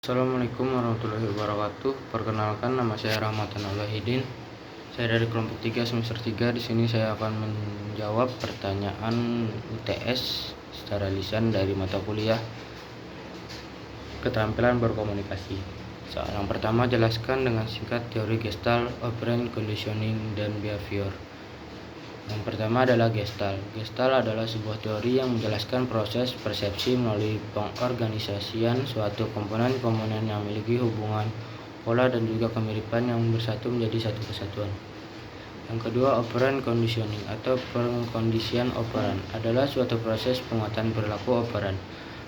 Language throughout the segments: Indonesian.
Assalamualaikum warahmatullahi wabarakatuh. Perkenalkan, nama saya Rahmatan Al-Wahidin. Saya dari kelompok 3 semester 3. Di sini saya akan menjawab pertanyaan UTS secara lisan dari mata kuliah Keterampilan Berkomunikasi. Soal yang pertama, jelaskan dengan singkat teori Gestalt, Operant, Conditioning, dan Behavior. Yang pertama adalah Gestalt. Gestalt adalah sebuah teori yang menjelaskan proses persepsi melalui pengorganisasian suatu komponen-komponen yang memiliki hubungan, pola, dan juga kemiripan yang bersatu menjadi satu kesatuan. Yang kedua, Operant Conditioning atau pengkondisian operan adalah suatu proses penguatan perilaku operan.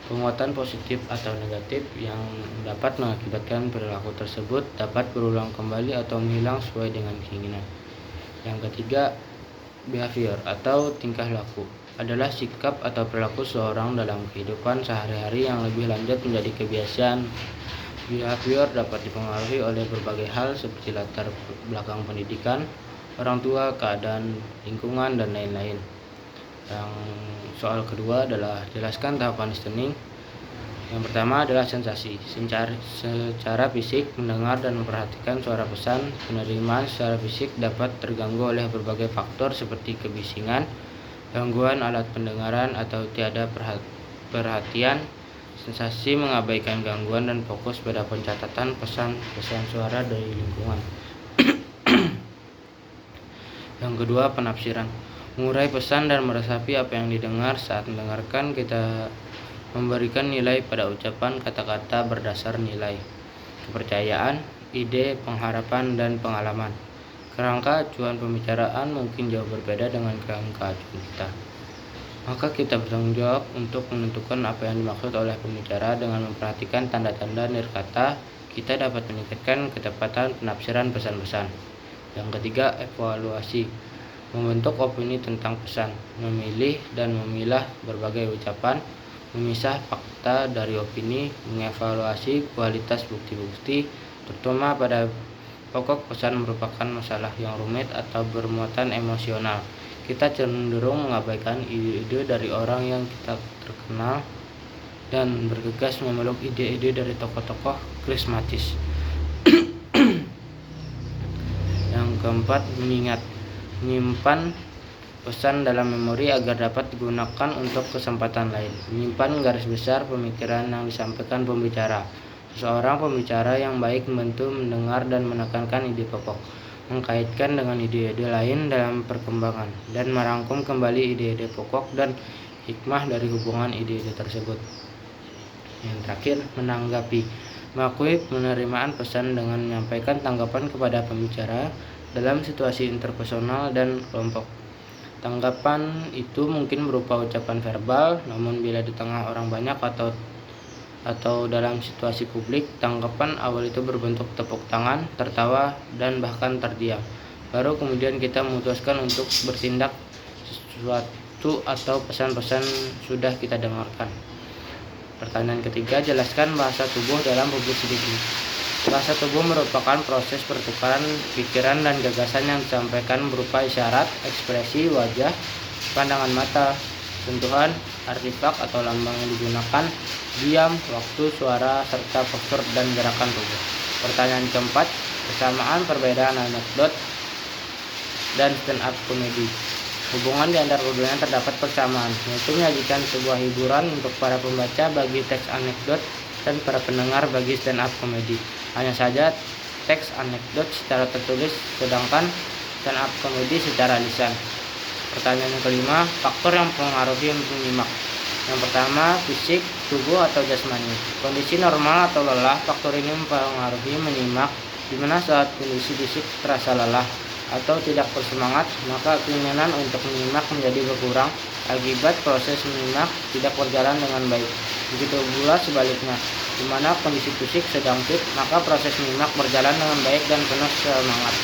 Penguatan positif atau negatif yang dapat mengakibatkan perilaku tersebut dapat berulang kembali atau menghilang sesuai dengan keinginan. Yang ketiga, Behavior atau tingkah laku adalah sikap atau perilaku seseorang dalam kehidupan sehari-hari yang lebih lanjut menjadi kebiasaan. Behavior dapat dipengaruhi oleh berbagai hal seperti latar belakang pendidikan, orang tua, keadaan lingkungan, dan lain-lain. Yang soal kedua adalah jelaskan tahapan listening. Yang pertama adalah sensasi. Secara fisik, mendengar dan memperhatikan suara pesan. Penerimaan secara fisik dapat terganggu oleh berbagai faktor seperti kebisingan, gangguan alat pendengaran, atau tiada perhatian. Sensasi mengabaikan gangguan dan fokus pada pencatatan pesan-pesan suara dari lingkungan. Yang kedua, penafsiran. Mengurai pesan dan meresapi apa yang didengar. Saat mendengarkan, kita memberikan nilai pada ucapan kata-kata berdasar nilai, kepercayaan, ide, pengharapan, dan pengalaman. Kerangka acuan pembicaraan mungkin jauh berbeda dengan kerangka acuan kita. Maka kita bertanggung jawab untuk menentukan apa yang dimaksud oleh pembicara. Dengan memperhatikan tanda-tanda nirkata, kita dapat meningkatkan ketepatan penafsiran pesan-pesan. Yang ketiga, evaluasi. Membentuk opini tentang pesan, memilih dan memilah berbagai ucapan, memisah fakta dari opini, mengevaluasi kualitas bukti-bukti, terutama pada pokok pesan merupakan masalah yang rumit atau bermuatan emosional. Kita cenderung mengabaikan ide-ide dari orang yang kita terkenal dan bergegas memeluk ide-ide dari tokoh-tokoh karismatis. Yang keempat, mengingat. Menyimpan pesan dalam memori agar dapat digunakan untuk kesempatan lain. Menyimpan garis besar pemikiran yang disampaikan pembicara. Seorang pembicara yang baik membantu mendengar dan menekankan ide pokok, mengkaitkan dengan ide-ide lain dalam perkembangan, dan merangkum kembali ide-ide pokok dan hikmah dari hubungan ide-ide tersebut. Yang terakhir, menanggapi. Mengakui penerimaan pesan dengan menyampaikan tanggapan kepada pembicara dalam situasi interpersonal dan kelompok. Tanggapan itu mungkin berupa ucapan verbal, namun bila di tengah orang banyak atau dalam situasi publik, tanggapan awal itu berbentuk tepuk tangan, tertawa, dan bahkan terdiam. Baru kemudian kita memutuskan untuk bertindak sesuatu atau pesan-pesan sudah kita dengarkan. Pertanyaan ketiga, jelaskan bahasa tubuh dalam public speaking. Bahasa tubuh merupakan proses pertukaran pikiran dan gagasan yang disampaikan berupa isyarat, ekspresi wajah, pandangan mata, sentuhan, artefak atau lambang yang digunakan, diam, waktu, suara, serta postur dan gerakan tubuh. Pertanyaan keempat, persamaan perbedaan anekdot dan stand up comedy. Hubungan di antara keduanya terdapat persamaan, yaitu menyajikan sebuah hiburan untuk para pembaca bagi teks anekdot dan para pendengar bagi stand up comedy. Hanya saja teks anekdot secara tertulis, sedangkan stand up comedy secara lisan. Pertanyaan yang kelima, faktor yang mempengaruhi menyimak. Yang pertama, fisik, tubuh atau jasmani. Kondisi normal atau lelah, faktor ini mempengaruhi menyimak, di mana saat kondisi fisik terasa lelah atau tidak bersemangat, maka keinginan untuk menyimak menjadi berkurang akibat proses menyimak tidak berjalan dengan baik. Begitu pula sebaliknya, di mana kondisi fisik sedang fit, maka proses menyimak berjalan dengan baik dan penuh semangat.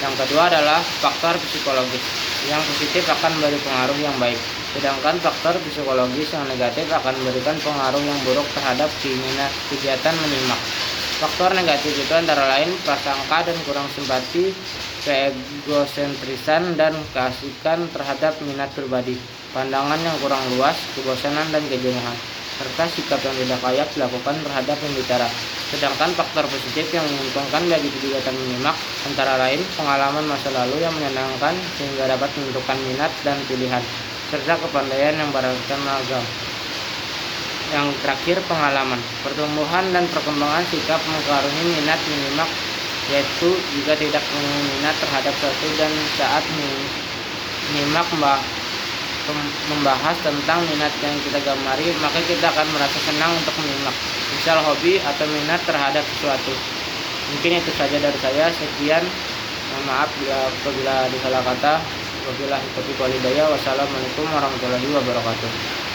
Yang kedua adalah faktor psikologis. Yang positif akan memberi pengaruh yang baik, sedangkan faktor psikologis yang negatif akan memberikan pengaruh yang buruk terhadap kegiatan menyimak. Faktor negatif itu antara lain prasangka dan kurang simpati, keegosentrisan dan keasikan terhadap minat pribadi, pandangan yang kurang luas, kebosanan dan kejenuhan. serta sikap yang tidak layak dilakukan terhadap pembicara. Sedangkan faktor positif yang menguntungkan bagi kegiatan menyimak antara lain pengalaman masa lalu yang menyenangkan sehingga dapat menentukan minat dan pilihan, serta kepandaian yang beragam. Yang terakhir, pengalaman, pertumbuhan dan perkembangan sikap mempengaruhi minat menyimak, yaitu jika tidak memiliki minat terhadap sesuatu dan saat menyimak membahas tentang minat yang kita gamari, maka kita akan merasa senang untuk menyimak. Misal hobi atau minat terhadap sesuatu. Mungkin itu saja dari saya. Sekian. Mohon maaf apabila disalah kata. Wabillahi taufiq wal hidayah. Wassalamualaikum warahmatullahi wabarakatuh.